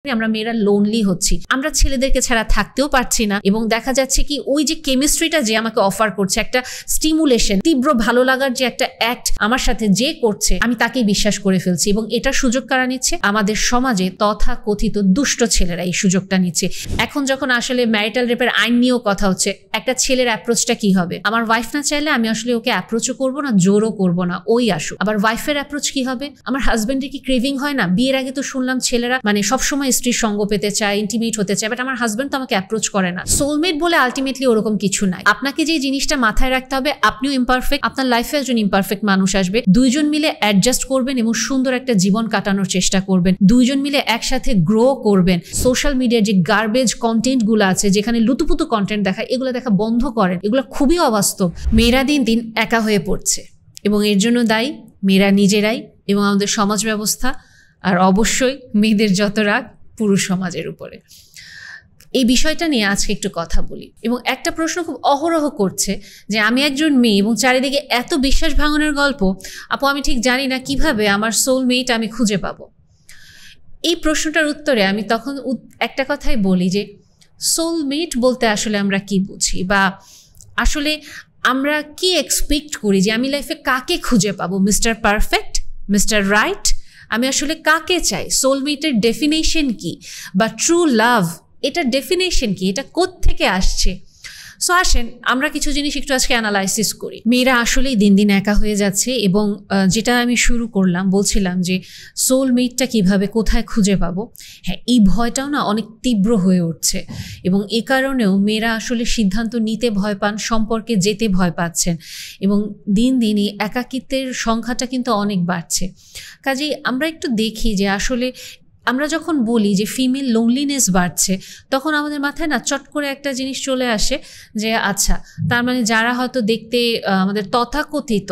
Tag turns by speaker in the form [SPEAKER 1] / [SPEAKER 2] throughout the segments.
[SPEAKER 1] আমরা মেয়েরা লোনলি হচ্ছি, আমরা ছেলেদেরকে ছাড়া থাকতেও পারছি না, এবং দেখা যাচ্ছে কি ওই যে কেমিস্ট্রিটা যে আমাকে অফার করছে, একটা স্টিমুলেশন, তীব্র ভালো লাগার যে একটা অ্যাক্ট আমার সাথে যে করছে, আমি তাকেই বিশ্বাস করে ফেলছি। এবং এটার সুযোগ কারা নিচ্ছে? আমাদের সমাজে তথা কথিত দুষ্ট ছেলেরা এই সুযোগটা নিচ্ছে। এখন যখন আসলে ম্যারিটাল রেপের আইন নিয়েও কথা হচ্ছে, একটা ছেলের অ্যাপ্রোচটা কি হবে? আমার ওয়াইফ না চাইলে আমি আসলে ওকে অ্যাপ্রোচও করবো না, জোরও করবো না, ওই আসুক। আবার ওয়াইফের অ্যাপ্রোচ কি হবে? আমার হাজবেন্ডের কি ক্রেভিং হয় না? বিয়ের আগে তো শুনলাম ছেলেরা মানে সবসময় স্ত্রীর সঙ্গ পেতে চায়, ইন্টিমেট হতে চায়, বাট আমার হাজবেন্ড তো আমাকে অ্যাপ্রোচ করে না। সোলমেট বলে আলটিমেটলি ওরকম কিছু নাই। আপনাকে যে জিনিসটা মাথায় রাখতে হবে, আপনিও ইমপারফেক্ট, আপনার লাইফে একজন ইমপারফেক্ট মানুষ আসবে, দুইজন মিলে অ্যাডজাস্ট করবেন এবং সুন্দর একটা জীবন কাটানোর চেষ্টা করবেন, দুইজন মিলে একসাথে গ্রো করবেন। সোশ্যাল মিডিয়ার যে গার্বেজ কন্টেন্ট গুলো আছে, যেখানে লুতুপুতু কন্টেন্ট দেখা, এগুলো দেখা বন্ধ করেন, এগুলো খুবই অবাস্তব। মেয়েরা দিন দিন একা হয়ে পড়ছে এবং এর জন্য দায়ী মেয়েরা নিজেরাই এবং আমাদের সমাজ ব্যবস্থা, আর অবশ্যই মেয়েদের যত রাগ পুরুষ সমাজের উপরে। এই বিষয়টা নিয়ে আজকে একটু কথা বলি। এবং একটা প্রশ্ন খুব অহরহ করছে যে আমি একজন মেয়ে এবং চারিদিকে এত বিশ্বাস ভাঙনের গল্প, আপু আমি ঠিক জানি না কিভাবে আমার সোলমেট আমি খুঁজে পাবো। এই প্রশ্নটার উত্তরে আমি তখন একটা কথাই বলি যে সোলমেট বলতে আসলে আমরা কি বুঝি, বা আসলে আমরা কি এক্সপেক্ট করি যে আমি লাইফে কাকে খুঁজে পাবো? মিস্টার পারফেক্ট, মিস্টার রাইট, আমি আসলে কাকে চাই? সোলমেটের ডেফিনেশন কি, বা ট্রু লাভ এটার ডেফিনেশন কি, এটা কোত্থেকে আসছে? সো আসেন আমরা কিছু জিনিস একটু আজকে অ্যানালাইসিস করি। মেয়েরা আসলেই দিন দিন একা হয়ে যাচ্ছে, এবং যেটা আমি শুরু করলাম বলছিলাম যে সোলমেটটা কিভাবে কোথায় খুঁজে পাবো, হ্যাঁ এই ভয়টাও না অনেক তীব্র হয়ে উঠছে, এবং এ কারণেও মেয়েরা আসলে সিদ্ধান্ত নিতে ভয় পান, সম্পর্কে যেতে ভয় পাচ্ছেন, এবং দিন দিন এই একাকিত্বের সংখ্যাটা কিন্তু অনেক বাড়ছে। কাজেই আমরা একটু দেখি যে আসলে আমরা যখন বলি যে ফিমেল লোনলিনেস বাড়ছে, তখন আমাদের মাথায় না চট করে একটা জিনিস চলে আসে যে আচ্ছা, তার মানে যারা হয়তো দেখতে আমাদের তথাকথিত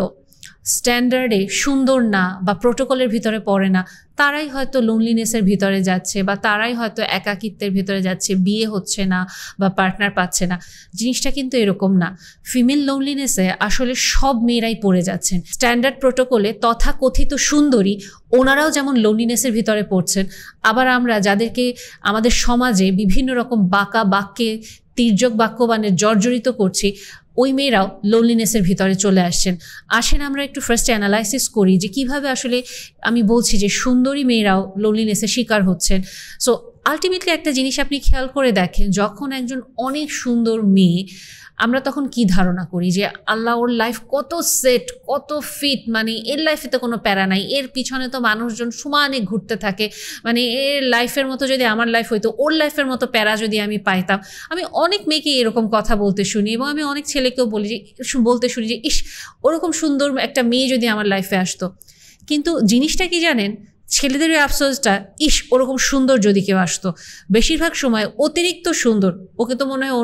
[SPEAKER 1] স্ট্যান্ডার্ডে সুন্দর না বা প্রোটোকলের ভিতরে পড়ে না, তারাই হয়তো লোনলিনেসের ভিতরে যাচ্ছে, বা তারাই হয়তো একাকিত্বের ভিতরে যাচ্ছে, বিয়ে হচ্ছে না বা পার্টনার পাচ্ছে না। জিনিসটা কিন্তু এরকম না। ফিমেল লোনলিনেসে আসলে সব মেয়েরাই পড়ে যাচ্ছেন। স্ট্যান্ডার্ড প্রোটোকলে তথাকথিত সুন্দরী ওনারাও যেমন লোনলিনেসের ভিতরে পড়ছেন, আবার আমরা যাদেরকে আমাদের সমাজে বিভিন্ন রকম বাঁকা বাক্যে তির্যক বাক্যবাণে জর্জরিত করছি, ওই মেয়েরাও লোনলিনেসের ভিতরে চলে আসেন আমরা একটু ফার্স্টে অ্যানালাইসিস করি যে কিভাবে আসলে আমি বলছি যে সুন্দরী মেয়েরাও লোনলিনেসের শিকার হচ্ছেন। সো আলটিমেটলি একটা জিনিস আপনি খেয়াল করে দেখেন, যখন একজন অনেক সুন্দর মেয়ে, আমরা তখন কি ধারণা করি যে আল্লাহ ওর লাইফ কত সেট, কত ফিট, মানে এর লাইফে তো কোনো প্যারা নাই, এর পিছনে তো মানুষজন সমানে ঘুরতে থাকে, মানে এর লাইফের মতো যদি আমার লাইফ হইতো, ওর লাইফের মতো প্যারা যদি আমি পাইতাম। আমি অনেক মেয়েকে এরকম কথা বলতে শুনি, এবং আমি অনেক ছেলেকেও বলতে শুনি যে ইস, ওরকম সুন্দর একটা মেয়ে যদি আমার লাইফে আসতো। কিন্তু জিনিসটা কি জানেন, ছেলেদের ওই আফসোসটা, ইস ওরকম সুন্দর যদি কেউ আসতো। বেশিরভাগ সময় অতিরিক্ত সুন্দর, ওকে তো মনে হয়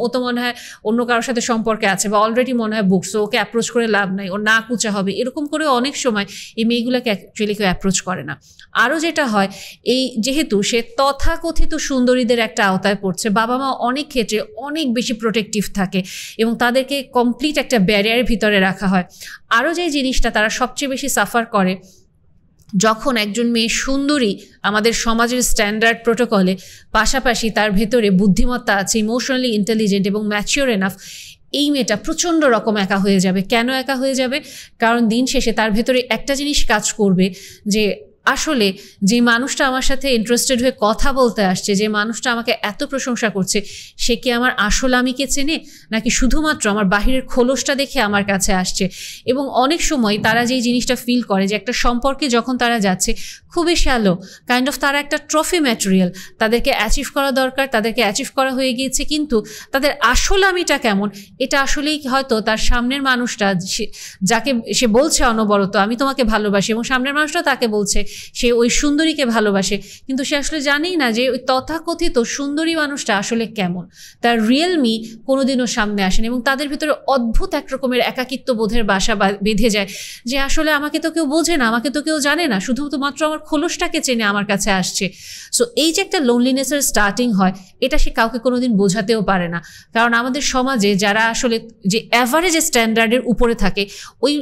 [SPEAKER 1] ও তো মনে হয় অন্য কারোর সাথে সম্পর্কে আছে, বা অলরেডি মনে হয় বুকস, ওকে অ্যাপ্রোচ করে লাভ নাই, ওর না কুচা হবে, এরকম করে অনেক সময় এই মেয়েগুলোকে অ্যাকচুয়ালি কেউ অ্যাপ্রোচ করে না। আরও যেটা হয়, এই যেহেতু সে তথাকথিত সুন্দরীদের একটা আওতায় পড়ছে, বাবা মা অনেক ক্ষেত্রে অনেক বেশি প্রোটেক্টিভ থাকে এবং তাদেরকে কমপ্লিট একটা ব্যারিয়ারের ভিতরে রাখা হয়। আরও যে জিনিসটা তারা সবচেয়ে বেশি সাফার করে, যখন একজন মেয়ে সুন্দরী আমাদের সমাজের স্ট্যান্ডার্ড প্রোটোকলে, পাশাপাশি তার ভেতরে বুদ্ধিমত্তা আছে, ইমোশনালি ইন্টেলিজেন্ট এবং ম্যাচিওর এনাফ, এই মেয়েটা প্রচণ্ড রকম একা হয়ে যাবে। কেন একা হয়ে যাবে? কারণ দিন শেষে তার ভেতরে একটা জিনিস কাজ করবে যে আসলে যে মানুষটা আমার সাথে ইন্টারেস্টেড হয়ে কথা বলতে আসছে, যে মানুষটা আমাকে এত প্রশংসা করছে, সে কি আমার আসল আমিকে চেনে, নাকি শুধুমাত্র আমার বাহিরের খোলসটা দেখে আমার কাছে আসছে? এবং অনেক সময় তারা যেই জিনিসটা ফিল করে যে একটা সম্পর্কে যখন তারা যাচ্ছে, খুবই শ্যালো কাইন্ড অফ, তারা একটা ট্রফি ম্যাটেরিয়াল, তাদেরকে অ্যাচিভ করা দরকার, তাদেরকে অ্যাচিভ করা হয়ে গিয়েছে, কিন্তু তাদের আসল আমিটা কেমন এটা আসলেই হয়তো তার সামনের মানুষটা, যাকে সে বলছে অনবরত আমি তোমাকে ভালোবাসি, এবং সামনের মানুষটা তাকে বলছে সে ওই সুন্দরীকে ভালোবাসে, কিন্তু সে আসলে জানেই না যে ওই তথাকথিত সুন্দরী মানুষটা আসলে কেমন, তার রিয়েল মি কোনোদিনও সামনে আসেন, এবং তাদের ভিতরে অদ্ভুত এক রকমের একাকিত্ব বোধের বাসা বেঁধে যায় যে আসলে আমাকে তো কেউ বোঝে না, আমাকে তো কেউ জানে না, শুধুমাত্র আমার খোলসটাকে চেনে আমার কাছে আসছে। সো এই যে একটা লোনলিনেসের স্টার্টিং হয়, এটা সে কাউকে কোনোদিন বোঝাতেও পারে না, কারণ আমাদের সমাজে যারা আসলে যে অ্যাভারেজ স্ট্যান্ডার্ডের উপরে থাকে, ওই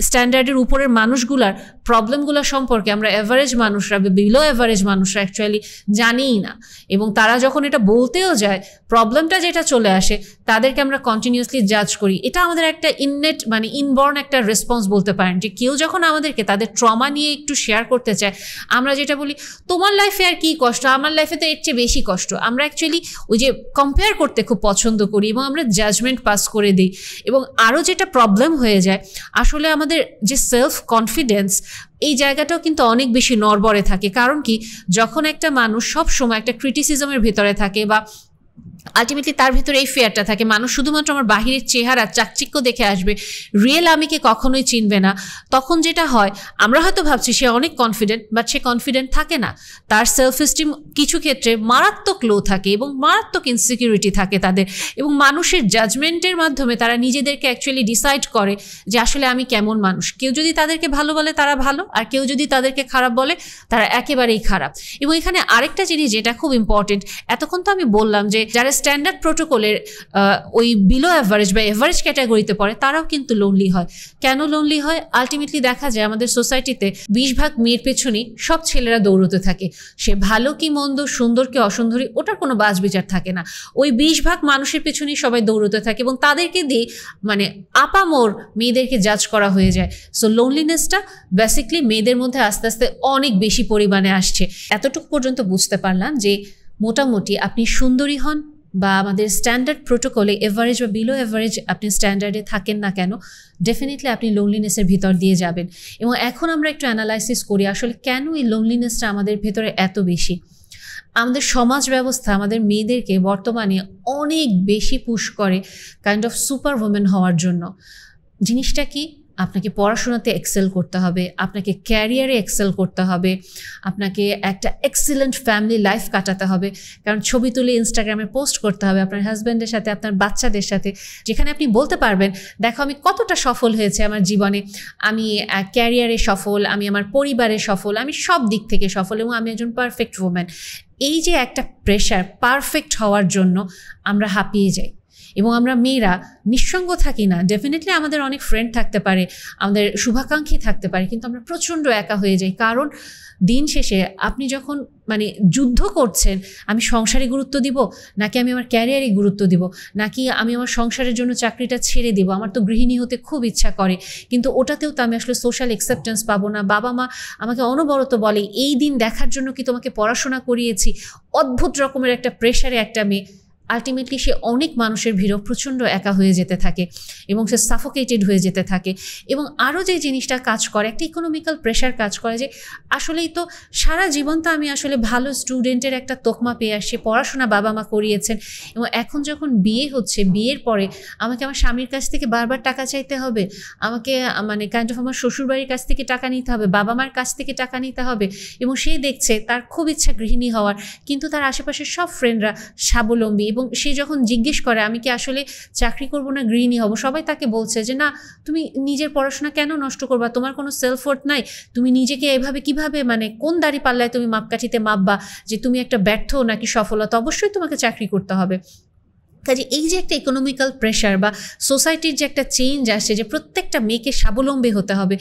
[SPEAKER 1] স্ট্যান্ডার্ডের উপরের মানুষগুলার প্রবলেমগুলো সম্পর্কে আমরা এভারেজ মানুষরা, বিলো এভারেজ মানুষরা অ্যাকচুয়ালি জানিই না। এবং তারা যখন এটা বলতেও যায়, প্রবলেমটা যেটা চলে আসে, তাদেরকে আমরা কন্টিনিউয়াসলি জাজ করি। এটা আমাদের একটা ইননেট মানে ইনবর্ন একটা রেসপন্স বলতে পারেন, যে কেউ যখন আমাদেরকে তাদের ট্রমা নিয়ে একটু শেয়ার করতে চায়, আমরা যেটা বলি, তোমার লাইফে আর কি কষ্ট, আমার লাইফে তো এর চেয়ে বেশি কষ্ট। আমরা অ্যাকচুয়ালি ওই যে কম্পেয়ার করতে খুব পছন্দ করি এবং আমরা জাজমেন্ট পাস করে দিই। এবং আরও যেটা প্রবলেম হয়ে যায়, আসলে আমাদের যে সেলফ কনফিডেন্স, এই জায়গাটাও কিন্তু অনেক বেশি নড়বড়ে থাকে। কারণ কি, যখন একটা মানুষ সব সময় একটা ক্রিটিসিজমের ভিতরে থাকে, বা আলটিমেটলি তার ভিতরে এই ফেয়ারটা থাকে, মানুষ শুধুমাত্র আমার বাহিরের চেহারা চাকচিক্য দেখে আসবে, রিয়েল আমিকে কখনোই চিনবে না, তখন যেটা হয়, আমরা হয়তো ভাবছি সে অনেক কনফিডেন্ট, বাট সে কনফিডেন্ট থাকে না। তার সেলফ এস্টিম কিছু ক্ষেত্রে মারাত্মক লো থাকে এবং মারাত্মক ইনসিকিউরিটি থাকে তাদের, এবং মানুষের জাজমেন্টের মাধ্যমে তারা নিজেদেরকে অ্যাকচুয়ালি ডিসাইড করে যে আসলে আমি কেমন মানুষ। কেউ যদি তাদেরকে ভালো বলে তারা ভালো, আর কেউ যদি তাদেরকে খারাপ বলে তারা একেবারেই খারাপ। এবং এখানে আরেকটা জিনিস যেটা খুব ইম্পর্টেন্ট, এতক্ষণ তো আমি বললাম যে যারা স্ট্যান্ডার্ড প্রোটোকলের ওই বিলো অ্যাভারেজ বা এভারেজ ক্যাটাগরিতে পড়ে, তারাও কিন্তু লোনলি হয়। কেন লোনলি হয়? আলটিমেটলি দেখা যায় আমাদের সোসাইটিতে 20 ভাগ মেয়ের পেছনেই সব ছেলেরা দৌড়তে থাকে। সে ভালো কি মন্দ, সুন্দর কি অসুন্দরী, ওটার কোনো বাজ বিচার থাকে না। ওই 20 ভাগ মানুষের পেছনেই সবাই দৌড়তে থাকে, এবং তাদেরকে দিয়ে মানে আপামোর মেয়েদেরকে জাজ করা হয়ে যায়। সো লোনলিনেসটা বেসিকলি মেয়েদের মধ্যে আস্তে আস্তে অনেক বেশি পরিমাণে আসছে। এতটুকু পর্যন্ত বুঝতে পারলাম যে মোটামুটি আপনি সুন্দরী হন বা আমাদের স্ট্যান্ডার্ড প্রোটোকলে এভারেজ বা বিলো এভারেজ আপনি স্ট্যান্ডার্ডে থাকেন না কেন, ডেফিনেটলি আপনি লোনলিনেসের ভিতর দিয়ে যাবেন। এবং এখন আমরা একটু অ্যানালাইসিস করি আসলে কেন এই লোনলিনেসটা আমাদের ভেতরে এত বেশি। আমাদের সমাজ ব্যবস্থা আমাদের মেয়েদেরকে বর্তমানে অনেক বেশি পুশ করে কাইন্ড অফ সুপার ওমেন হওয়ার জন্য। জিনিসটা কি? আপনাকে পড়াশোনাতে এক্সেল করতে হবে, আপনাকে ক্যারিয়ারে এক্সেল করতে হবে, আপনাকে একটা এক্সিলেন্ট ফ্যামিলি লাইফ কাটাতে হবে, কারণ ছবি তুলে ইনস্টাগ্রামে পোস্ট করতে হবে আপনার হাজব্যান্ডের সাথে, আপনার বাচ্চাদের সাথে, যেখানে আপনি বলতে পারবেন দেখো আমি কতটা সফল হয়েছে আমার জীবনে, আমি ক্যারিয়ারে সফল, আমি আমার পরিবারে সফল, আমি সব দিক থেকে সফল এবং আমি একজন পারফেক্ট ওম্যান। এই যে একটা প্রেশার পারফেক্ট হওয়ার জন্য আমরা হাঁপিয়ে যাই এবং আমরা মেয়েরা নিঃসঙ্গ থাকি না। ডেফিনেটলি আমাদের অনেক ফ্রেন্ড থাকতে পারে, আমাদের শুভাকাঙ্ক্ষী থাকতে পারে, কিন্তু আমরা প্রচণ্ড একা হয়ে যাই। কারণ দিন শেষে আপনি যখন মানে যুদ্ধ করছেন, আমি সংসারে গুরুত্ব দিব নাকি আমি আমার ক্যারিয়ারে গুরুত্ব দিব, নাকি আমি আমার সংসারের জন্য চাকরিটা ছেড়ে দিব, আমার তো গৃহিণী হতে খুব ইচ্ছা করে কিন্তু ওটাতেও তো আমি আসলে সোশ্যাল অ্যাকসেপ্টেন্স পাবো না, বাবা মা আমাকে অনবরত বলে এই দিন দেখার জন্য কি তোমাকে পড়াশোনা করিয়েছি। অদ্ভুত রকমের একটা প্রেশারে একটা মেয়ে, আলটিমেটলি সে অনেক মানুষের ভিড়ও প্রচণ্ড একা হয়ে যেতে থাকে এবং সে সাফোকেটেড হয়ে যেতে থাকে। এবং আরও যে জিনিসটা কাজ করে, একটা ইকোনমিক্যাল প্রেশার কাজ করে যে আসলেই তো সারা জীবন তো আমি আসলে ভালো স্টুডেন্টের একটা তকমা পেয়ে আসছি, পড়াশোনা বাবা মা করিয়েছেন, এবং এখন যখন বিয়ে হচ্ছে, বিয়ের পরে আমাকে আমার স্বামীর কাছ থেকে বারবার টাকা চাইতে হবে, আমাকে মানে কাইন্ড অফ আমার শ্বশুরবাড়ির কাছ থেকে টাকা নিতে হবে, বাবা মার কাছ থেকে টাকা নিতে হবে। এবং সে দেখছে তার খুব ইচ্ছা গৃহিণী হওয়ার, কিন্তু তার আশেপাশের সব ফ্রেন্ডরা স্বাবলম্বী, এবং সে যখন জিজ্ঞেস করে আমি কি আসলে চাকরি করবো না গৃহিণী হব, সবাই তাকে বলছে যে না, তুমি নিজের পড়াশোনা কেন নষ্ট করবা, তোমার কোনো সেলফ ওয়ার্থ নাই, তুমি নিজেকে এভাবে কিভাবে মানে কোন দাড়ি পাল্লায় তুমি মাপকাঠিতে মাপবা যে তুমি একটা ব্যর্থ নাকি সফলতা, অবশ্যই তোমাকে চাকরি করতে হবে। কাজে এই যে একটা ইকোনমিক্যাল প্রেশার বা সোসাইটির যে একটা চেঞ্জ আসছে যে প্রত্যেকটা মেয়েকে স্বাবলম্বী হতে হবে,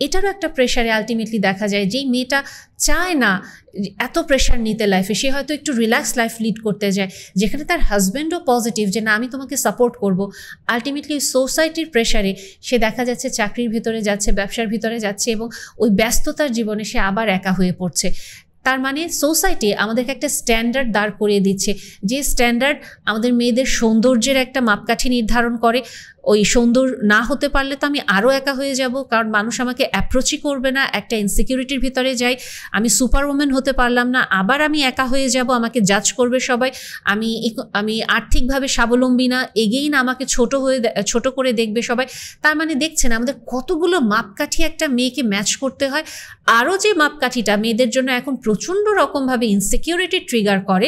[SPEAKER 1] এটারও একটা প্রেশারে আলটিমেটলি দেখা যায় যেই মেয়েটা চায় না এত প্রেশার নিতে লাইফে, সে হয়তো একটু রিল্যাক্স লাইফ লিড করতে যায়, যেখানে তার হাজব্যান্ডও পজিটিভ যে না আমি তোমাকে সাপোর্ট করব, আলটিমেটলি সোসাইটির প্রেশারে সে দেখা যাচ্ছে চাকরির ভিতরে যাচ্ছে, ব্যবসার ভিতরে যাচ্ছে, এবং ওই ব্যস্ততার জীবনে সে আবার একা হয়ে পড়ছে। তার মানে সোসাইটি আমাদেরকে একটা স্ট্যান্ডার্ড দাঁড় করিয়ে দিচ্ছে, যে স্ট্যান্ডার্ড আমাদের মেয়েদের সৌন্দর্যের একটা মাপকাঠি নির্ধারণ করে। ওই সুন্দর না হতে পারলে তো আমি আরও একা হয়ে যাব, কারণ মানুষ আমাকে অ্যাপ্রোচই করবে না, একটা ইনসিকিউরিটির ভিতরে যাই, আমি সুপার ওমেন হতে পারলাম না, আবার আমি একা হয়ে যাব, আমাকে জাজ করবে সবাই, আমি আর্থিকভাবে স্বাবলম্বী না, এগেই না, আমাকে ছোট করে দেখবে সবাই। তার মানে দেখছেন আমাদের কতগুলো মাপকাঠি একটা মেয়েকে ম্যাচ করতে হয়। আরও যে মাপকাঠিটা মেয়েদের জন্য এখন প্রচণ্ড রকমভাবে ইনসিকিউরিটি ট্রিগার করে,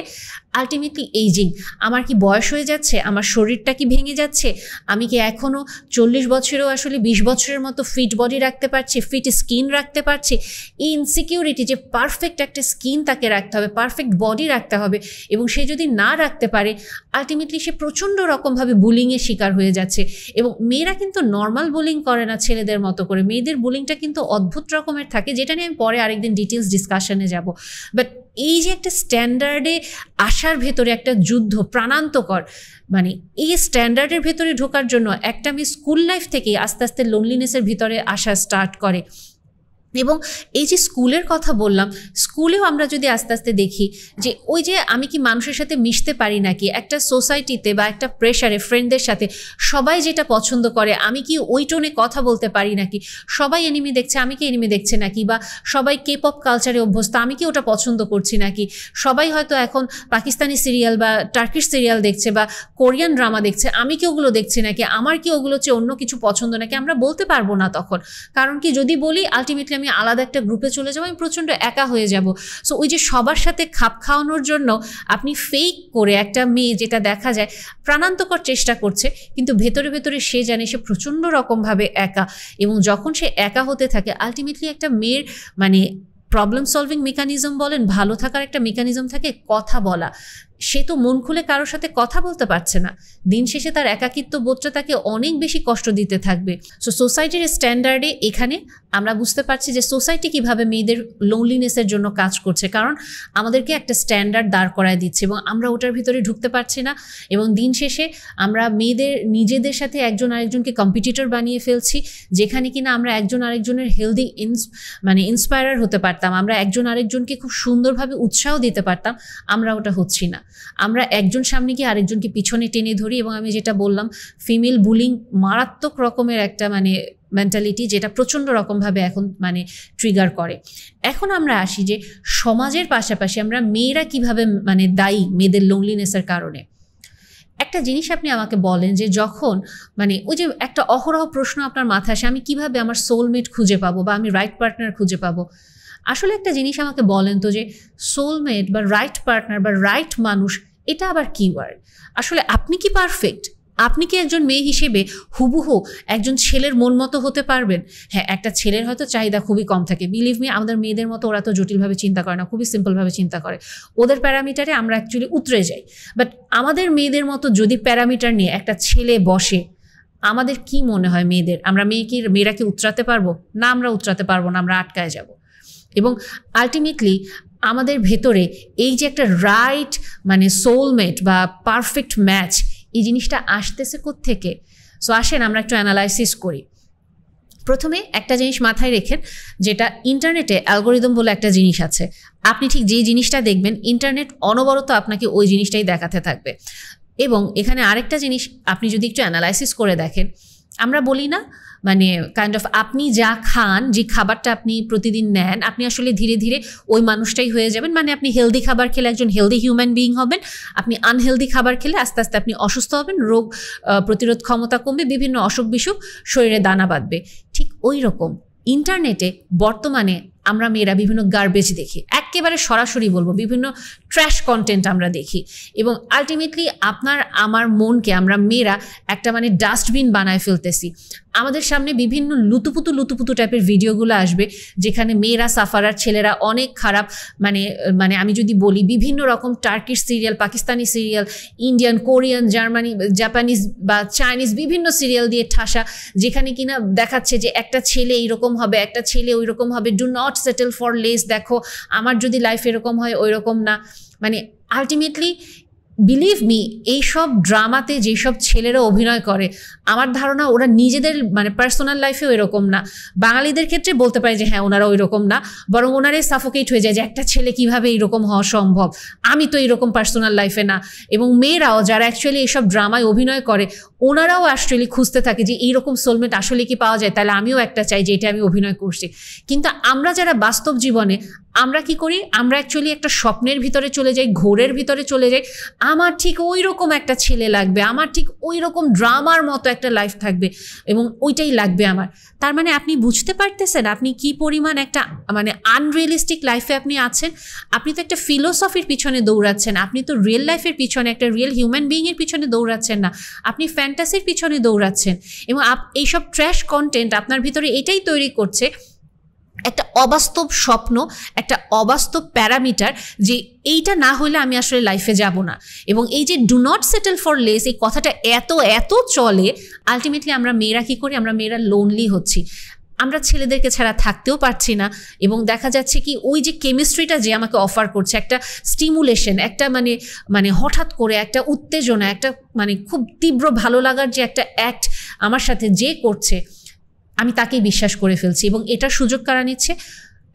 [SPEAKER 1] আলটিমেটলি এইজিং, আমার কি বয়স হয়ে যাচ্ছে, আমার শরীরটা কি ভেঙে যাচ্ছে, আমি কি এখনও 40 বছরেও আসলে 20 বছরের মতো ফিট বডি রাখতে পারছি, ফিট স্কিন রাখতে পারছি। এই ইনসিকিউরিটি যে পারফেক্ট একটা স্কিন তাকে রাখতে হবে, পারফেক্ট বডি রাখতে হবে, এবং সে যদি না রাখতে পারে আলটিমেটলি সে প্রচণ্ড রকমভাবে বুলিংয়ের শিকার হয়ে যাচ্ছে। এবং মেয়েরা কিন্তু নর্মাল বুলিং করে না ছেলেদের মতো করে, মেয়েদের বুলিংটা কিন্তু অদ্ভুত রকমের থাকে, যেটা নিয়ে আমি পরে আরেকদিন ডিটেলস ডিসকাশনে যাব। বাট এই যে একটা স্ট্যান্ডার্ডে আসার ভেতরে একটা যুদ্ধ প্রাণান্তকর, মানে এই স্ট্যান্ডার্ডের ভেতরে ঢোকার জন্য একটা মেয়ে স্কুল লাইফ থেকে আস্তে আস্তে লোনলিনেসের ভিতরে আসা স্টার্ট করে। এবং এই যে স্কুলের কথা বললাম, স্কুলেও আমরা যদি আস্তে আস্তে দেখি যে ওই যে আমি কি মানুষের সাথে মিশতে পারি নাকি, একটা সোসাইটিতে বা একটা প্রেশারে ফ্রেন্ডদের সাথে সবাই যেটা পছন্দ করে আমি কি ওই টোনে কথা বলতে পারি নাকি, সবাই এনিমি দেখছে আমি কি এনিমি দেখছে নাকি, বা সবাই কে পপ কালচারে অভ্যস্ত আমি কি ওটা পছন্দ করছি নাকি, সবাই হয়তো এখন পাকিস্তানি সিরিয়াল বা টার্কিশ সিরিয়াল দেখছে বা কোরিয়ান ড্রামা দেখছে আমি কি ওগুলো দেখছি নাকি, আমার কি ওগুলো চেয়ে অন্য কিছু পছন্দ নাকি, আমরা বলতে পারবো না তখন। কারণ কি যদি বলি আলটিমেটলি আমি আলাদা একটা গ্রুপে চলে যাবো, আমি প্রচণ্ড একা হয়ে যাব। সো ওই যে সবার সাথে খাপ খাওয়ানোর জন্য আপনি ফেক করে একটা মেয়ে, যেটা দেখা যায় প্রাণান্তকর চেষ্টা করছে, কিন্তু ভেতরে ভেতরে সে জানে সে প্রচণ্ড রকমভাবে একা। এবং যখন সে একা হতে থাকে আলটিমেটলি একটা মেয়ের মানে প্রবলেম সলভিং মেকানিজম বলেন, ভালো থাকার একটা মেকানিজম থাকে কথা বলা। সে তো মন খুলে কারোর সাথে কথা বলতে পারছে না, দিন শেষে তার একাকিত্ব বোধটা তাকে অনেক বেশি কষ্ট দিতে থাকবে। সো সোসাইটির স্ট্যান্ডার্ডে এখানে আমরা বুঝতে পারছি যে সোসাইটি কিভাবে মেয়েদের লোনলিনেসের জন্য কাজ করছে, কারণ আমাদেরকে একটা স্ট্যান্ডার্ড দাঁড় করায় দিচ্ছে এবং আমরা ওটার ভিতরে ঢুকতে পারছি না। এবং দিন শেষে আমরা মেয়েদের নিজেদের সাথে একজন আরেকজনকে কম্পিটিটর বানিয়ে ফেলছি, যেখানে কিনা আমরা একজন আরেকজনের হেলদি ইন্সপায়ার হতে পারতাম, আমরা একজন আরেকজনকে খুব সুন্দরভাবে উৎসাহ দিতে পারতাম, আমরা ওটা হচ্ছি না। আমরা একজন সামনে গিয়ে আরেকজনকে পিছনে টেনে ধরি। এবং আমি যেটা বললাম ফিমেল বুলিং মারাত্মক রকমের একটা মেন্টালিটি, যেটা প্রচণ্ড রকমভাবে এখন ট্রিগার করে। এখন আমরা আসি যে সমাজের পাশাপাশি আমরা মেয়েরা কিভাবে দায়ী মেয়েদের লোনলিনেসের কারণে। একটা জিনিস আপনি আমাকে বলেন যে যখন ওই যে একটা অহরহ প্রশ্ন আপনার মাথায় আসে, আমি কিভাবে আমার সোলমেট খুঁজে পাবো বা আমি রাইট পার্টনার খুঁজে পাবো। আসলে একটা জিনিস আমাকে বলেন তো যে সোলমেট বা রাইট পার্টনার বা রাইট মানুষ এটা আবার কি ওয়ার্ড? আসলে আপনি কি পারফেক্ট? আপনি কি একজন মেয়ে হিসেবে হুবহু একজন ছেলের মন মতো হতে পারবেন? হ্যাঁ, একটা ছেলের হয়তো চাহিদা খুবই কম থাকে, বিলিভ মি। আমাদের মেয়েদের মতো ওরা তো জটিলভাবে চিন্তা করে না, খুবই সিম্পলভাবে চিন্তা করে। ওদের প্যারামিটারে আমরা অ্যাকচুয়ালি উতরে যাই। বাট আমাদের মেয়েদের মতো যদি প্যারামিটার নিয়ে একটা ছেলে বসে, আমাদের কি মনে হয় মেয়েদের? মেয়েরা কি উতরাতে পারবো না? আমরা উতরাতে পারবো না, আমরা আটকায় যাব। এবং আলটিমেটলি আমাদের ভেতরে এই যে একটা রাইট সোলমেট বা পারফেক্ট ম্যাচ, এই জিনিসটা আসতেছে কোত্থেকে? সো আসেন আমরা একটু অ্যানালাইসিস করি। প্রথমে একটা জিনিস মাথায় রেখেন, যেটা ইন্টারনেটে অ্যালগোরিদম বলে একটা জিনিস আছে। আপনি ঠিক যে জিনিসটা দেখবেন ইন্টারনেট অনবরত আপনাকে ওই জিনিসটাই দেখাতে থাকবে। এবং এখানে আরেকটা জিনিস আপনি যদি একটু অ্যানালাইসিস করে দেখেন, আমরা বলি না কাইন্ড অফ আপনি যা খান, যে খাবারটা আপনি প্রতিদিন নেন, আপনি আসলে ধীরে ধীরে ওই মানুষটাই হয়ে যাবেন। আপনি হেলদি খাবার খেলে একজন হেলদি হিউম্যান বিইং হবেন, আপনি আনহেলদি খাবার খেলে আস্তে আস্তে আপনি অসুস্থ হবেন, রোগ প্রতিরোধ ক্ষমতা কমবে, বিভিন্ন অসুখ বিসুখ শরীরে দানা বাঁধবে। ঠিক ওই রকম ইন্টারনেটে বর্তমানে আমরা মেয়েরা বিভিন্ন গার্বেজ দেখি, একেবারে সরাসরি বলবো বিভিন্ন ট্র্যাশ কন্টেন্ট আমরা দেখি। এবং আলটিমেটলি আপনার আমার মনকে আমরা মেয়েরা একটা ডাস্টবিন বানায় ফেলতেছি। আমাদের সামনে বিভিন্ন লুতুপুতু টাইপের ভিডিওগুলো আসবে, যেখানে মেয়েরা সাফারার, ছেলেরা অনেক খারাপ। আমি যদি বলি বিভিন্ন রকম Turkish serial, Pakistani serial, Indian, Korean, Germany, Japanese বা চাইনিজ বিভিন্ন সিরিয়াল দিয়ে ঠাসা, যেখানে কিনা দেখাচ্ছে যে একটা ছেলে এইরকম হবে, একটা ছেলে ওই রকম হবে, do not settle for less, দেখো আমার যদি লাইফ এরকম হয় ওই রকম না। আলটিমেটলি বিলিভ মি, এইসব ড্রামাতে যেসব ছেলেরা অভিনয় করে, আমার ধারণা ওরা নিজেদের পার্সোনাল লাইফেও এরকম না। বাঙালিদের ক্ষেত্রে বলতে পারি যে হ্যাঁ ওনারা ওই রকম না, বরং ওনারাই সাফোকেট হয়ে যায় যে একটা ছেলে কিভাবে এইরকম হওয়া সম্ভব, আমি তো এইরকম পার্সোনাল লাইফে না। এবং মেয়েরাও যারা অ্যাকচুয়ালি এইসব ড্রামায় অভিনয় করে, ওনারাও অ্যাকচুয়ালি খুঁজতে থাকে যে এইরকম সোলমেট আসলে কি পাওয়া যায়, তাহলে আমিও একটা চাই যে এটা আমি অভিনয় করছি। কিন্তু আমরা যারা বাস্তব জীবনে আমরা কি করি, আমরা অ্যাকচুয়ালি একটা স্বপ্নের ভিতরে চলে যাই, ঘোরের ভিতরে চলে যাই, আমার ঠিক ওই রকম একটা ছেলে লাগবে, আমার ঠিক ওই রকম ড্রামার মতো একটা লাইফ থাকবে এবং ওইটাই লাগবে আমার। তার মানে আপনি বুঝতে পারতেছেন আপনি কি পরিমাণ একটা মানে আনরিয়েলিস্টিক লাইফে আপনি আছেন। আপনি তো একটা ফিলোসফির পিছনে দৌড়াচ্ছেন, আপনি তো রিয়েল লাইফের পিছনে, একটা রিয়েল হিউম্যান বিইংয়ের পিছনে দৌড়াচ্ছেন না, আপনি ফ্যান্টাসির পিছনে দৌড়াচ্ছেন। এবং এইসব ট্র্যাশ কন্টেন্ট আপনার ভিতরে এটাই তৈরি করছে একটা অবাস্তব স্বপ্ন, একটা অবাস্তব প্যারামিটার যে এইটা না হলে আমি আসলে লাইফে যাব না। এবং এই যে do not settle for less, এই কথাটা এত এত চলে, আলটিমেটলি আমরা মেয়েরা কী করি, আমরা মেয়েরা লোনলি হচ্ছি, আমরা ছেলেদেরকে ছাড়া থাকতেও পারছি না। এবং দেখা যাচ্ছে কি ওই যে কেমিস্ট্রিটা যে আমাকে অফার করছে, একটা স্টিমুলেশন, একটা মানে হঠাৎ করে একটা উত্তেজনা, একটা মানে খুব তীব্র ভালো লাগার যে একটা অ্যাক্ট আমার সাথে যে করছে, আমি তাকেই বিশ্বাস করে ফেলছি। এবং এটার সুযোগ কারা নিচ্ছে?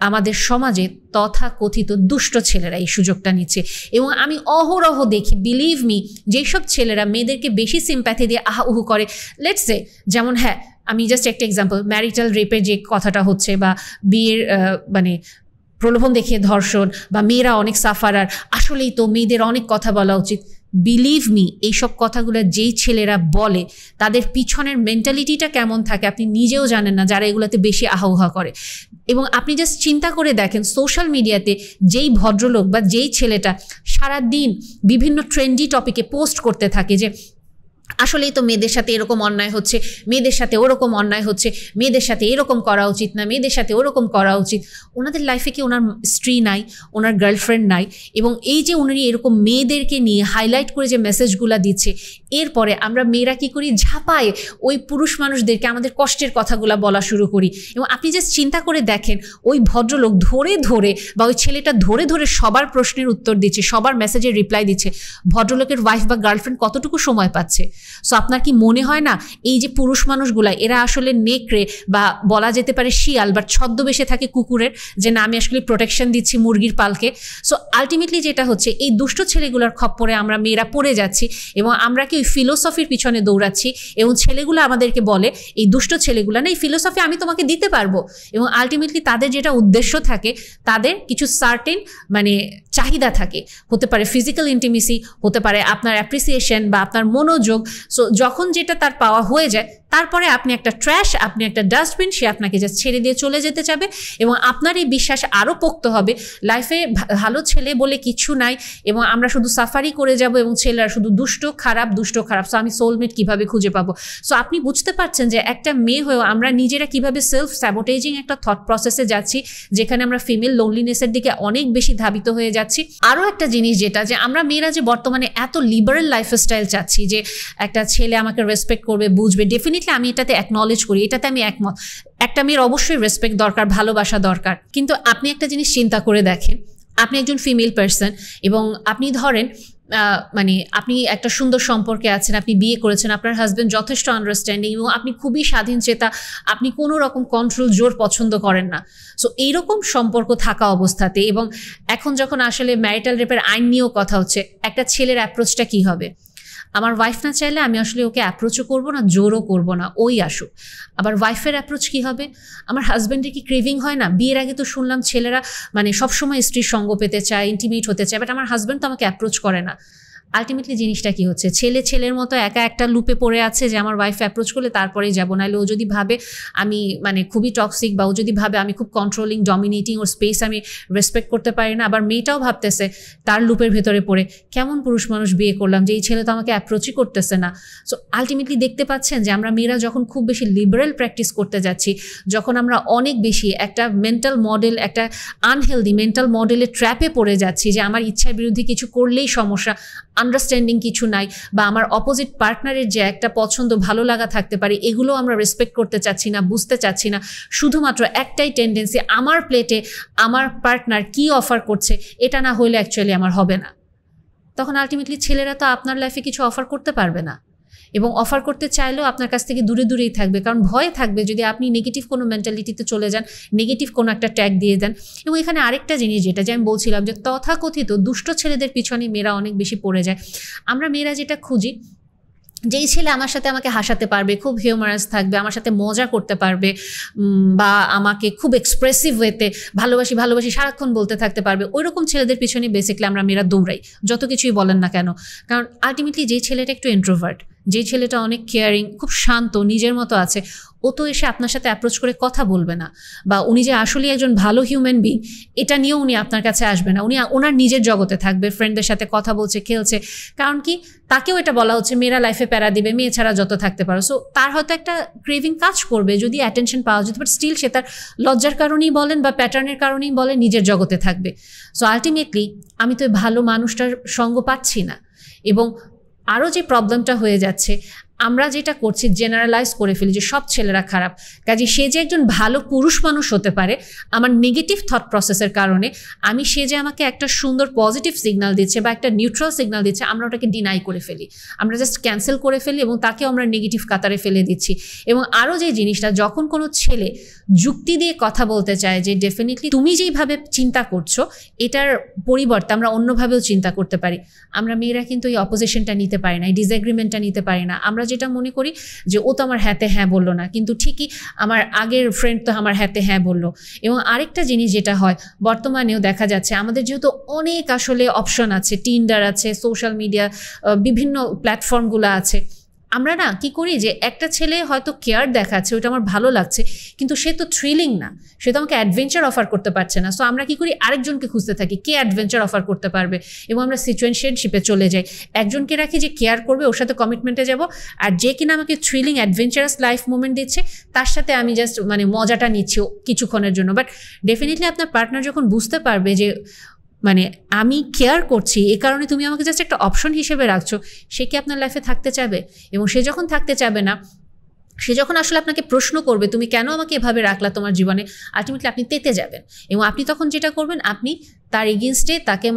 [SPEAKER 1] আমাদের সমাজে তথাকথিত দুষ্ট ছেলেরা এই সুযোগটা নিচ্ছে। এবং আমি অহরহ দেখি, বিলিভ মি, যেসব ছেলেরা মেয়েদেরকে বেশি সিম্প্যাথি দিয়ে আহা উহু করে, লেটস সে, যেমন হ্যাঁ আমি জাস্ট একটা এক্সাম্পল, ম্যারিটাল রেপের যে কথাটা হচ্ছে, বা বিয়ের মানে প্রলোভন দেখিয়ে ধর্ষণ, বা মেয়েরা অনেক সাফারার, আসলেই তো মেয়েদের অনেক কথা বলা উচিত। বিলিভ মি, এইসব কথাগুলো যেই ছেলেরা বলে তাদের পিছনের মেন্টালিটিটা কেমন থাকে আপনি নিজেও জানেন না, যারা এগুলোতে বেশি আহা করে। এবং আপনি জাস্ট চিন্তা করে দেখেন, সোশ্যাল মিডিয়াতে যেই ভদ্রলোক বা যেই ছেলেটা সারাদিন বিভিন্ন ট্রেন্ডি টপিকে পোস্ট করতে থাকে যে আসলেই তো মেয়েদের সাথে এরকম অন্যায় হচ্ছে, মেয়েদের সাথে ওরকম অন্যায় হচ্ছে, মেয়েদের সাথে এরকম করা উচিত না, মেয়েদের সাথে ওরকম করা উচিত, ওনাদের লাইফে কি ওনার স্ত্রী নাই, ওনার গার্লফ্রেন্ড নাই? এবং এই যে উনি এরকম মেয়েদেরকে নিয়ে হাইলাইট করে যে মেসেজগুলো দিচ্ছে, এরপরে আমরা মেয়েরা কী করি, ঝাঁপায় ওই পুরুষ মানুষদেরকে আমাদের কষ্টের কথাগুলো বলা শুরু করি। এবং আপনি জাস্ট চিন্তা করে দেখেন, ওই ভদ্রলোক ধরে ধরে বা ওই ছেলেটা ধরে ধরে সবার প্রশ্নের উত্তর দিচ্ছে, সবার মেসেজের রিপ্লাই দিচ্ছে, ভদ্রলোকের ওয়াইফ বা গার্লফ্রেন্ড কতটুকু সময় পাচ্ছে? সো আপনার কি মনে হয় না এই যে পুরুষ মানুষগুলা এরা আসলে নেকড়ে বা বলা যেতে পারে শিয়াল, বাট ছদ্মবেশে থাকে কুকুরের, যে না আমি আসলে প্রোটেকশন দিচ্ছি মুরগির পালকে? সো আলটিমেটলি যেটা হচ্ছে, এই দুষ্ট ছেলেগুলোর খপ্পরে আমরা মেয়েরা পড়ে যাচ্ছি এবং আমরা কি ওই ফিলোসফির পিছনে দৌড়াচ্ছি। এবং ছেলেগুলো আমাদেরকে বলে, এই দুষ্ট ছেলেগুলো না, এই ফিলোসফি আমি তোমাকে দিতে পারবো। এবং আলটিমেটলি তাদের যেটা উদ্দেশ্য থাকে, তাদের কিছু সার্টেন মানে চাহিদা থাকে, হতে পারে ফিজিক্যাল ইন্টিমেসি, হতে পারে আপনার অ্যাপ্রিসিয়েশন বা আপনার মনোযোগ। সো যখন যেটা তার পাওয়া হয়ে যায়, তারপরে আপনি একটা ট্র্যাশ, আপনি একটা ডাস্টবিন, সে আপনাকে জাস্ট ছেড়ে দিয়ে চলে যেতে চাবে। এবং আপনার এই বিশ্বাস আরও পোক্ত হবে, লাইফে ভালো ছেলে বলে কিছু নাই এবং আমরা শুধু সাফারি করে যাব এবং ছেলেরা শুধু দুষ্ট খারাপ। সো আমি সোলমেট কীভাবে খুঁজে পাবো? সো আপনি বুঝতে পারছেন যে একটা মেয়ে হয়েও আমরা নিজেরা কীভাবে সেলফ স্যাবোটেজিং একটা থট প্রসেসে যাচ্ছি, যেখানে আমরা ফিমেল লোনলিনেসের দিকে অনেক বেশি ধাবিত হয়ে যাচ্ছি। আরও একটা জিনিস যেটা, যে আমরা মেয়েরা যে বর্তমানে এত লিবারেল লাইফস্টাইল চাচ্ছি, যে একটা ছেলে আমাকে রেসপেক্ট করবে, বুঝবে, ডেফিনেটলি আমি এটাতে অ্যাকনলেজ করি, এটাতে আমি একমত। একটা মেয়ের অবশ্যই রেসপেক্ট দরকার, ভালোবাসা দরকার। কিন্তু আপনি একটা জিনিস চিন্তা করে দেখেন, আপনি একজন ফিমেল পার্সন এবং আপনি ধরেন মানে আপনি একটা সুন্দর সম্পর্কে আছেন, আপনি বিয়ে করেছেন, আপনার হাজব্যান্ড যথেষ্ট আন্ডারস্ট্যান্ডিং এবং আপনি খুবই স্বাধীন চেতা, আপনি কোনো রকম কন্ট্রোল জোর পছন্দ করেন না। সো এইরকম সম্পর্ক থাকা অবস্থাতে, এবং এখন যখন আসলে ম্যারিটাল রেপের আইন নিয়েও কথা হচ্ছে, একটা ছেলের অ্যাপ্রোচটা কী হবে? আমার ওয়াইফ না চাইলে আমি আসলে ওকে অ্যাপ্রোচও করবো না, জোরও করবো না, ওই আসুক। আবার ওয়াইফের অ্যাপ্রোচ কী হবে? আমার হাজব্যান্ডের কি ক্রেভিং হয় না? বিয়ের আগে তো শুনলাম ছেলেরা মানে সবসময় স্ত্রীর সঙ্গ পেতে চায়, ইন্টিমেট হতে চায়, বাট আমার হাজব্যান্ড তো আমাকে অ্যাপ্রোচ করে না। আলটিমেটলি জিনিসটা কি হচ্ছে, ছেলের মতো একা একটা লুপে পড়ে আছে যে আমার ওয়াইফ অ্যাপ্রোচ করলে তারপরেই যাবো, নাহলে ও যদি ভাবে আমি মানে খুবই টক্সিক, বা ও যদি ভাবে আমি খুব কন্ট্রোলিং, ডমিনেটিং, ওর স্পেস আমি রেসপেক্ট করতে পারি না। আবার মেয়েটাও ভাবতেছে তার লুপের ভেতরে পড়ে, কেমন পুরুষ মানুষ বিয়ে করলাম যে এই ছেলে তো আমাকে অ্যাপ্রোচই করতেছে না। সো আলটিমেটলি দেখতে পাচ্ছেন যে আমরা মেয়েরা যখন খুব বেশি লিবারেল প্র্যাকটিস করতে যাচ্ছি, যখন আমরা অনেক বেশি একটা মেন্টাল মডেল, একটা আনহেলদি মেন্টাল মডেলের ট্র্যাপে পড়ে যাচ্ছি, যে আমার ইচ্ছার বিরুদ্ধে কিছু করলেই সমস্যা, আন্ডারস্ট্যান্ডিং কিছু নাই, বা আমার অপোজিট পার্টনারের যে একটা পছন্দ ভালো লাগা থাকতে পারে, এগুলো আমরা রেসপেক্ট করতে চাচ্ছি না, বুঝতে চাচ্ছি না। শুধুমাত্র একটাই টেন্ডেন্সি, আমার প্লেটে আমার পার্টনার কি অফার করছে, এটা না হলে অ্যাকচুয়ালি আমার হবে না। তখন আলটিমেটলি ছেলেরা তো আপনার লাইফে কিছু অফার করতে পারবে না, এবং অফার করতে চাইলেও আপনার কাছ থেকে দূরে দূরেই থাকবে, কারণ ভয় থাকবে যদি আপনি নেগেটিভ কোনো মেন্টালিটিতে চলে যান, নেগেটিভ কোনো একটা ট্যাগ দিয়ে দেন। এবং এখানে আরেকটা জিনিস যেটা যে আমি বলছিলাম, যে তথাকথিত দুষ্ট ছেলেদের পিছনে মেয়েরা অনেক বেশি পড়ে যায়। আমরা মেয়েরা যেটা খুঁজি, যেই ছেলে আমার সাথে আমাকে হাসাতে পারবে, খুব হিউমারাস থাকবে, আমার সাথে মজা করতে পারবে, বা আমাকে খুব এক্সপ্রেসিভ ওয়েতে ভালোবাসি ভালোবাসি সারাক্ষণ বলতে থাকতে পারবে, ওই রকম ছেলেদের পিছনে বেসিক্যালি আমরা মেয়েরা দৌড়াই, যত কিছুই বলেন না কেন। কারণ আলটিমেটলি যেই ছেলেটা একটু ইন্ট্রোভার্ট, যেই ছেলেটা অনেক কেয়ারিং, খুব শান্ত, নিজের মতো আছে, ও তো এসে আপনার সাথে অ্যাপ্রোচ করে কথা বলবে না, বা উনি যে আসলে একজন ভালো হিউম্যান বিং এটা নিয়েও উনি আপনার কাছে আসবে না। উনি ওনার নিজের জগতে থাকবে, ফ্রেন্ডদের সাথে কথা বলছে, খেলছে। কারণ কি, তাকেও এটা বলা হচ্ছে মেয়েরা লাইফে প্যারা দিবে, মেয়ে ছাড়া যত থাকতে পারো। সো তার হয়তো একটা ক্রেভিং কাজ করবে যদি অ্যাটেনশন পাওয়া যেত, বাট স্টিল সে তার লজ্জার কারণেই বলেন বা প্যাটার্নের কারণেই বলেন নিজের জগতে থাকবে। সো আলটিমেটলি আমি তো ভালো মানুষটার সঙ্গ পাচ্ছি না। এবং আরও যে প্রবলেমটা হয়ে যাচ্ছে, আমরা যেটা করছি জেনারেলাইজ করে ফেলি যে সব ছেলেরা খারাপ, কাজে সে যে একজন ভালো পুরুষ মানুষ হতে পারে আমার নেগেটিভ থট প্রসেসের কারণে, সে যে আমাকে একটা সুন্দর পজিটিভ সিগন্যাল দিচ্ছে বা একটা নিউট্রাল সিগন্যাল দিচ্ছে, আমরা ওটাকে ডিনাই করে ফেলি, আমরা জাস্ট ক্যান্সেল করে ফেলি এবং তাকেও আমরা নেগেটিভ কাতারে ফেলে দিচ্ছি। এবং আরও যে জিনিসটা, যখন কোনো ছেলে যুক্তি দিয়ে কথা বলতে চায় যে ডেফিনেটলি তুমি যেইভাবে চিন্তা করছো এটার পরিবর্তে আমরা অন্যভাবেও চিন্তা করতে পারি, আমরা মেয়েরা কিন্তু এই অপোজিশনটা নিতে পারি না, এই ডিসএগ্রিমেন্টটা নিতে পারি না। আমরা যেটা মনে করি যে ও তো আমার হ্যাঁতে হ্যাঁ বললো না, কিন্তু ঠিকই আমার আগের ফ্রেন্ড তো আমার হ্যাঁতে হ্যাঁ বললো। এবং আরেকটা জিনিস যেটা হয় বর্তমানেও দেখা যাচ্ছে, আমাদের যেহেতু অনেক আসলে অপশন আছে, টিন্ডার আছে, সোশ্যাল মিডিয়া বিভিন্ন প্ল্যাটফর্মগুলো আছে, আমরা না কি করি যে একটা ছেলে হয়তো কেয়ার দেখাচ্ছে, ওটা আমার ভালো লাগছে, কিন্তু সে তো থ্রিলিং না, সে তো আমাকে অ্যাডভেঞ্চার অফার করতে পারছে না। সো আমরা কি করি, আরেকজনকে খুঁজতে থাকি কে অ্যাডভেঞ্চার অফার করতে পারবে, এবং আমরা সিচুয়েশনশিপে চলে যাই। একজনকে রাখি যে কেয়ার করবে, ওর সাথে কমিটমেন্টে যাব, আর যে কিনা আমাকে থ্রিলিং অ্যাডভেঞ্চারাস লাইফ মোমেন্ট দিচ্ছে তার সাথে আমি জাস্ট মজাটা নিচ্ছি কিছুক্ষণের জন্য। বাট ডেফিনেটলি আপনার পার্টনার যখন বুঝতে পারবে যে আমি কেয়ার করছি, এ কারণে তুমি আমাকে জাস্ট একটা অপশন হিসেবে রাখছো, সে কি আপনার লাইফে থাকতে চাবে? এবং সে যখন থাকতে চাবে না, সে যখন আসলে আপনাকে প্রশ্ন করবে তুমি কেন আমাকে এভাবে রাখলা তোমার জীবনে, আলটিমেটলি আপনি তেতে যাবেন। এবং আপনি তখন যেটা করবেন, আপনি তার এগেনস্টে তাকে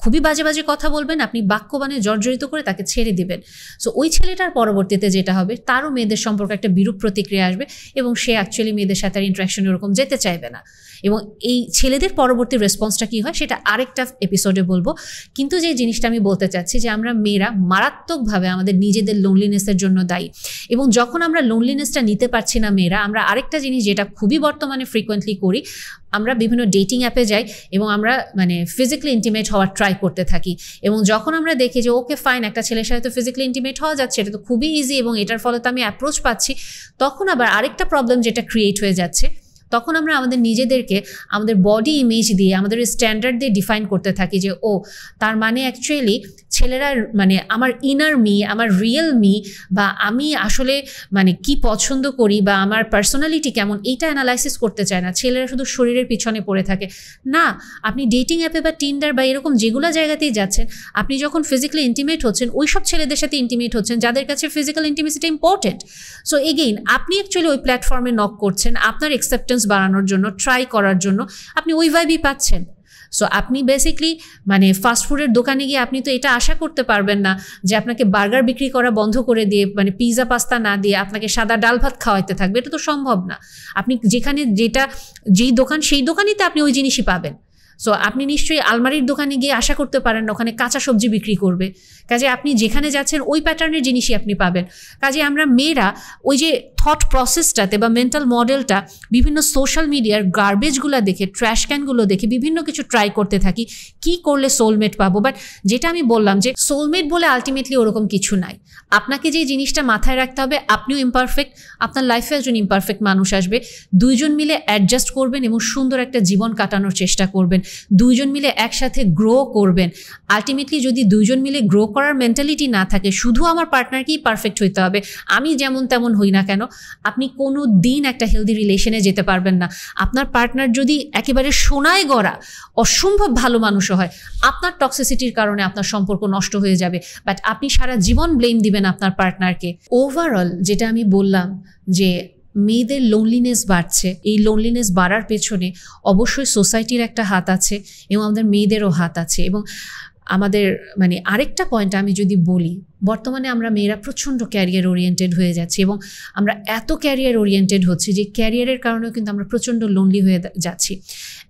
[SPEAKER 1] খুবই বাজে বাজে কথা বলবেন, আপনি বাক্য জর্জরিত করে তাকে ছেড়ে দিবেন। সো ওই ছেলেটার পরবর্তীতে যেটা হবে, তারও মেয়েদের সম্পর্কে একটা বিরূপ প্রতিক্রিয়া আসবে এবং সে অ্যাকচুয়ালি মেয়েদের সাথে আর ইন্টারাকশন এরকম যেতে চাইবে না। এবং এই ছেলেদের পরবর্তী রেসপন্সটা কী হয় সেটা আরেকটা এপিসোডে বলবো। কিন্তু যে জিনিসটা আমি বলতে চাচ্ছি যে আমরা মেয়েরা মারাত্মকভাবে আমাদের নিজেদের লোনলিনেসের জন্য দায়ী। এবং যখন আমরা লোনলিনেসটা নিতে পারছি না মেয়েরা, আমরা আরেকটা জিনিস যেটা খুবই বর্তমানে ফ্রিকোয়েন্টলি করি, আমরা বিভিন্ন ডেটিং অ্যাপে যাই এবং আমরা ফিজিক্যালি ইন্টিমেট হওয়ার ট্রাই করতে থাকি। এবং যখন আমরা দেখি যে ওকে ফাইন, একটা ছেলের সাথে তো ফিজিক্যালি ইন্টিমেট হওয়া যাচ্ছে, এটা তো খুবই ইজি এবং এটার ফলে তো আমি অ্যাপ্রোচ পাচ্ছি, তখন আবার আরেকটা প্রবলেম যেটা ক্রিয়েট হয়ে যাচ্ছে, তখন আমরা আমাদের নিজেদেরকে আমাদের বডি ইমেজ দিয়ে, আমাদের স্ট্যান্ডার্ড দিয়ে ডিফাইন করতে থাকি যে ও তার অ্যাকচুয়ালি ছেলেরা আমার ইনার মি, আমার রিয়েল মি, বা আমি আসলে কি পছন্দ করি বা আমার পার্সোনালিটি কেমন, এইটা অ্যানালাইসিস করতে চায় না। ছেলেরা শুধু শরীরের পিছনে পড়ে থাকে। না, আপনি ডেটিং অ্যাপে বা টিন্ডার বা এরকম যেগুলো জায়গাতেই যাচ্ছেন, আপনি যখন ফিজিক্যালি ইন্টিমেট হচ্ছেন, ওই সব ছেলেদের সাথে ইন্টিমেট হচ্ছেন যাদের কাছে ফিজিক্যাল ইন্টিমেসিটা ইম্পর্টেন্ট। সো এগেইন আপনি অ্যাকচুয়ালি ওই প্ল্যাটফর্মে নক করছেন আপনার অ্যাকসেপ্টেন্স বাড়ানোর জন্য, ট্রাই করার জন্য, আপনি ওই ভাইবই পাচ্ছেন। সো আপনি বেসিকলি ফাস্টফুডের দোকানে গিয়ে আপনি তো এটা আশা করতে পারবেন না যে আপনাকে বার্গার বিক্রি করা বন্ধ করে দিয়ে পিৎজা পাস্তা না দিয়ে আপনাকে সাদা ডাল ভাত খাওয়াইতে থাকবে, এটা তো সম্ভব না। আপনি যেখানে যেই দোকান, সেই দোকানেই তো আপনি ওই জিনিসই পাবেন। সো আপনি নিশ্চয়ই আলমারির দোকানে গিয়ে আশা করতে পারেন না ওখানে কাঁচা সবজি বিক্রি করবে। কাজে আপনি যেখানে যাচ্ছেন ওই প্যাটার্নের জিনিসই আপনি পাবেন। কাজে আমরা মেয়েরা ওই যে থট প্রসেসটাতে বা মেন্টাল মডেলটা বিভিন্ন সোশ্যাল মিডিয়ার গার্বেজগুলো দেখে, ট্র্যাশ ক্যানগুলো দেখে বিভিন্ন কিছু ট্রাই করতে থাকি, কি করলে সোলমেট পাবো। বাট যেটা আমি বললাম যে সোলমেট বলে আলটিমেটলি ওরকম কিছু নাই। আপনাকে যে জিনিসটা মাথায় রাখতে হবে, আপনিও ইমপারফেক্ট, আপনার লাইফে একজন ইমপারফেক্ট মানুষ আসবে, দুইজন মিলে অ্যাডজাস্ট করবেন এবং সুন্দর একটা জীবন কাটানোর চেষ্টা করবেন, দুইজন মিলে একসাথে গ্রো করবেন। আলটিমেটলি যদি দুইজন মিলে গ্রো করার মেন্টালিটি না থাকে, শুধু আমার পার্টনারকেই পারফেক্ট হইতে হবে, আমি যেমন তেমন হই না কেন, আপনি কোনো দিন একটা হেলদি রিলেশনে যেতে পারবেন না। আপনার পার্টনার যদি একেবারে সোনায় গড়া অসম্ভব ভালো মানুষও হয়, আপনার টক্সিসিটির কারণে আপনার সম্পর্ক নষ্ট হয়ে যাবে, বাট আপনি সারা জীবন ব্লেম দিবেন আপনার পার্টনারকে। ওভারঅল যেটা আমি বললাম যে মেয়েদের লোনলিনেস বাড়ছে, এই লোনলিনেস বাড়ার পেছনে অবশ্যই সোসাইটির একটা হাত আছে এবং আমাদের মেয়েদেরও হাত আছে। এবং আমাদের আরেকটা পয়েন্ট আমি যদি বলি, বর্তমানে আমরা মেয়েরা প্রচণ্ড ক্যারিয়ার ওরিয়েন্টেড হয়ে যাচ্ছি এবং আমরা এত ক্যারিয়ার ওরিয়েন্টেড হচ্ছি যে ক্যারিয়ারের কারণেও কিন্তু আমরা প্রচণ্ড লোনলি হয়ে যাচ্ছি।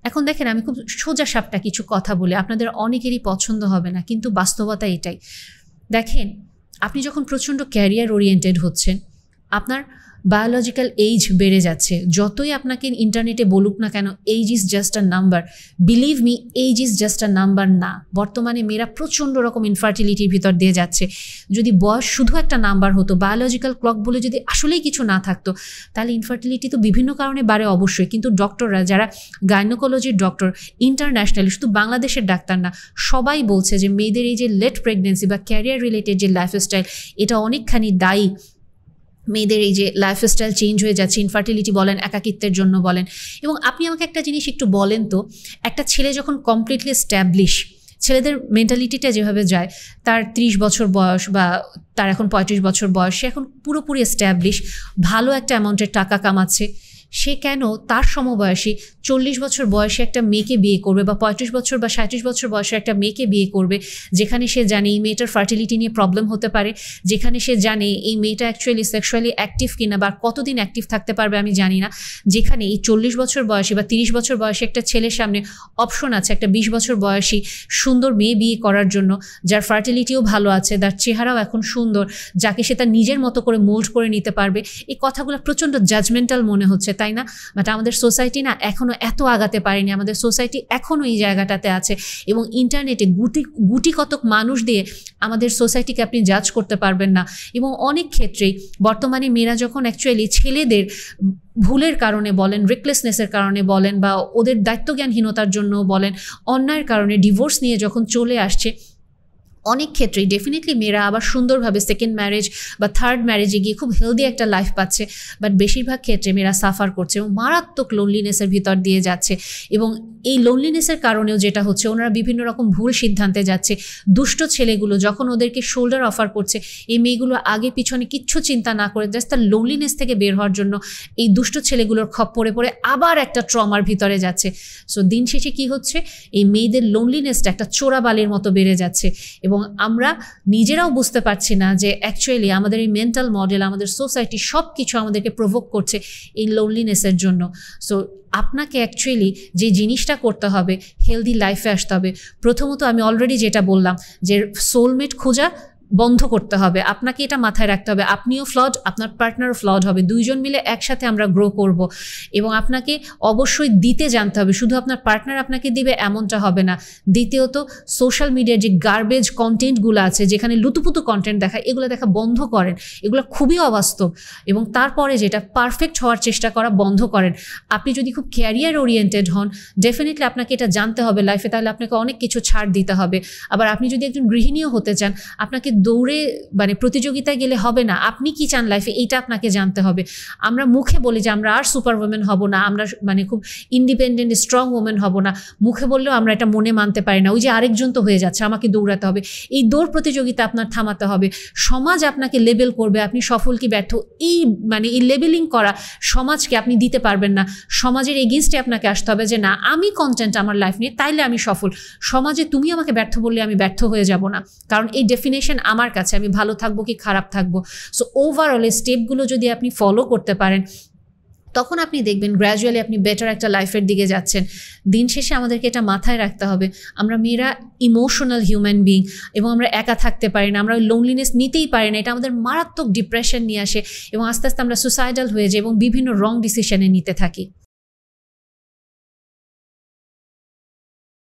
[SPEAKER 1] এখন দেখেন, আমি খুব সোজা সাপটা কিছু কথা বলে আপনাদের অনেকেরই পছন্দ হবে না, কিন্তু বাস্তবতা এটাই। দেখেন, আপনি যখন প্রচণ্ড ক্যারিয়ার ওরিয়েন্টেড হচ্ছেন, আপনার বায়োলজিক্যাল এইজ বেড়ে যাচ্ছে। যতই আপনাকে ইন্টারনেটে বলুক না কেন age is just a number, believe me age is just a number না। বর্তমানে মেয়েরা প্রচণ্ড রকম ইনফার্টিলিটির ভিতর দিয়ে যাচ্ছে। যদি বয়স শুধু একটা নাম্বার হতো, বায়োলজিক্যাল ক্লক বলে যদি আসলেই কিছু না থাকতো, তাহলে ইনফার্টিলিটি তো বিভিন্ন কারণে বাড়ে অবশ্যই। কিন্তু ডক্টররা, যারা গাইনোকোলজির ডক্টর ইন্টারন্যাশনালি, শুধু বাংলাদেশের ডাক্তার না, সবাই বলছে যে মেয়েদের এই যে লেট প্রেগনেন্সি বা ক্যারিয়ার রিলেটেড যে লাইফস্টাইল, এটা অনেকখানি দায়ী। মেয়েদের এই যে লাইফস্টাইল চেঞ্জ হয়ে যাচ্ছে, ইনফার্টিলিটি বলেন, একাকিত্বের জন্য বলেন। এবং আপনি আমাকে একটা জিনিস একটু বলেন তো, একটা ছেলে যখন কমপ্লিটলি এস্টাবলিশ, ছেলেদের মেন্টালিটিটা যেভাবে যায়, তার 30 বছর বয়স বা তার এখন 35 বছর বয়স, সে এখন পুরোপুরি এস্টাবলিশ, ভালো একটা অ্যামাউন্টের টাকা কামাচ্ছে, সে কেন তার সমবয়সী 40 বছর বয়সে একটা মেয়েকে বিয়ে করবে বা 35 বছর বা 37 বছর বয়সে একটা মেয়েকে বিয়ে করবে, যেখানে সে জানে এই মেয়েটার ফার্টিলিটি নিয়ে প্রবলেম হতে পারে, যেখানে সে জানে এই মেয়েটা অ্যাকচুয়ালি সেক্সুয়ালি অ্যাক্টিভ কিনা বা কতদিন অ্যাক্টিভ থাকতে পারবে আমি জানি না, যেখানে এই 40 বছর বয়সী বা 30 বছর বয়সী একটা ছেলের সামনে অপশন আছে একটা 20 বছর বয়সী সুন্দর মেয়ে বিয়ে করার জন্য, যার ফার্টিলিটিও ভালো আছে, তার চেহারাও এখন সুন্দর, যাকে সে তার নিজের মতো করে মোল্ড করে নিতে পারবে। এই কথাগুলো প্রচণ্ড জাজমেন্টাল মনে হচ্ছে, তাই না? বাট আমাদের সোসাইটি না এখনও এত আগাতে পারেনি, আমাদের সোসাইটি এখনও এই জায়গাটাতে আছে। এবং ইন্টারনেটে গুটি কতক মানুষ দিয়ে আমাদের সোসাইটিকে আপনি জাজ করতে পারবেন না। এবং অনেক ক্ষেত্রেই বর্তমানে মেয়েরা যখন অ্যাকচুয়ালি ছেলেদের ভুলের কারণে বলেন, রেকলেসনেসের কারণে বলেন, বা ওদের দায়িত্বজ্ঞানহীনতার জন্য বলেন, অন্যায়ের কারণে ডিভোর্স নিয়ে যখন চলে আসছে, অনেক ক্ষেত্রেই ডেফিনেটলি মেয়েরা আবার সুন্দরভাবে সেকেন্ড ম্যারেজ বা থার্ড ম্যারেজে গিয়ে খুব হেলদি একটা লাইফ পাচ্ছে। বাট বেশিরভাগ ক্ষেত্রে মেয়েরা সাফার করছে এবং মারাত্মক লোনলিনেসের ভিতর দিয়ে যাচ্ছে। এবং এই লোনলিনেসের কারণেও যেটা হচ্ছে, ওনারা বিভিন্ন রকম ভুল সিদ্ধান্তে যাচ্ছে। দুষ্ট ছেলেগুলো যখন ওদেরকে শোল্ডার অফার করছে, এই মেয়েগুলো আগে পিছনে কিচ্ছু চিন্তা না করে জাস্ট তার লোনলিনেস থেকে বের হওয়ার জন্য এই দুষ্ট ছেলেগুলোর খপ্পরে পড়ে আবার একটা ট্রমার ভিতরে যাচ্ছে। সো দিন শেষে কী হচ্ছে, এই মেয়েদের লোনলিনেসটা একটা চোরাবালির মতো বেড়ে যাচ্ছে। এবং আমরা নিজেরাও বুঝতে পারছি না যে অ্যাকচুয়ালি আমাদের এই মেন্টাল মডেল, আমাদের সোসাইটি সব কিছু আমাদেরকে প্রভোক করছে এই লোনলিনেসের জন্য। সো আপনাকে অ্যাকচুয়ালি যে জিনিসটা করতে হবে, হেলদি লাইফে আসতে হবে। প্রথমত আমি অলরেডি যেটা বললাম যে সোলমেট খোঁজা বন্ধ করতে হবে। আপনাকে এটা মাথায় রাখতে হবে, আপনিও ফ্লড, আপনার পার্টনারও ফ্লড হবে, দুইজন মিলে একসাথে আমরা গ্রো করব। এবং আপনাকে অবশ্যই দিতে জানতে হবে, শুধু আপনার পার্টনার আপনাকে দিবে এমনটা হবে না। দ্বিতীয়ত সোশ্যাল মিডিয়ার যে গার্বেজ কন্টেন্টগুলো আছে, যেখানে লুতুপুতু কন্টেন্ট দেখায়, এগুলো দেখা বন্ধ করেন, এগুলো খুবই অবাস্তব। এবং তারপরে যেটা পারফেক্ট হওয়ার চেষ্টা করা বন্ধ করেন। আপনি যদি খুব ক্যারিয়ার ওরিয়েন্টেড হন, ডেফিনেটলি আপনাকে এটা জানতে হবে লাইফে, তাহলে আপনাকে অনেক কিছু ছাড় দিতে হবে। আবার আপনি যদি একজন গৃহিণীও হতে চান, আপনাকে দৌড়ে প্রতিযোগিতায় গেলে হবে না। আপনি কি চান লাইফে, এইটা আপনাকে জানতে হবে। আমরা মুখে বলি যে আমরা আর সুপার ওমেন হব না, আমরা খুব ইন্ডিপেন্ডেন্ট স্ট্রং ওমেন হব না, মুখে বললেও আমরা এটা মনে মানতে পারি না। ওই যে আরেকজন তো হয়ে যাচ্ছে, আমাকে দৌড়াতে হবে। এই দৌড় প্রতিযোগিতা আপনার থামাতে হবে। সমাজ আপনাকে লেবেল করবে আপনি সফল কি ব্যর্থ, এই এই লেবেলিং করা সমাজকে আপনি দিতে পারবেন না। সমাজের এগেইনস্টে আপনাকে আসতে হবে যে না, আমি কন্টেন্ট আমার লাইফ নিয়ে, তাইলে আমি সফল। সমাজে তুমি আমাকে ব্যর্থ বললে আমি ব্যর্থ হয়ে যাব না, কারণ এই ডেফিনেশন আমার কাছে, আমি ভালো থাকবো কি খারাপ থাকবো। সো ওভারঅল এই স্টেপগুলো যদি আপনি ফলো করতে পারেন, তখন আপনি দেখবেন গ্র্যাজুয়ালি আপনি বেটার একটা লাইফের দিকে যাচ্ছেন। দিন শেষে আমাদেরকে এটা মাথায় রাখতে হবে, আমরা মেয়েরা ইমোশনাল হিউম্যান বিং, এবং আমরা একা থাকতে পারি না, আমরা লোনলিনেস নিতেই পারি না। এটা আমাদের মারাত্মক ডিপ্রেশন নিয়ে আসে এবং আস্তে আস্তে আমরা সুসাইডাল হয়ে যাই এবং বিভিন্ন রং ডিসিশনে নিতে থাকি।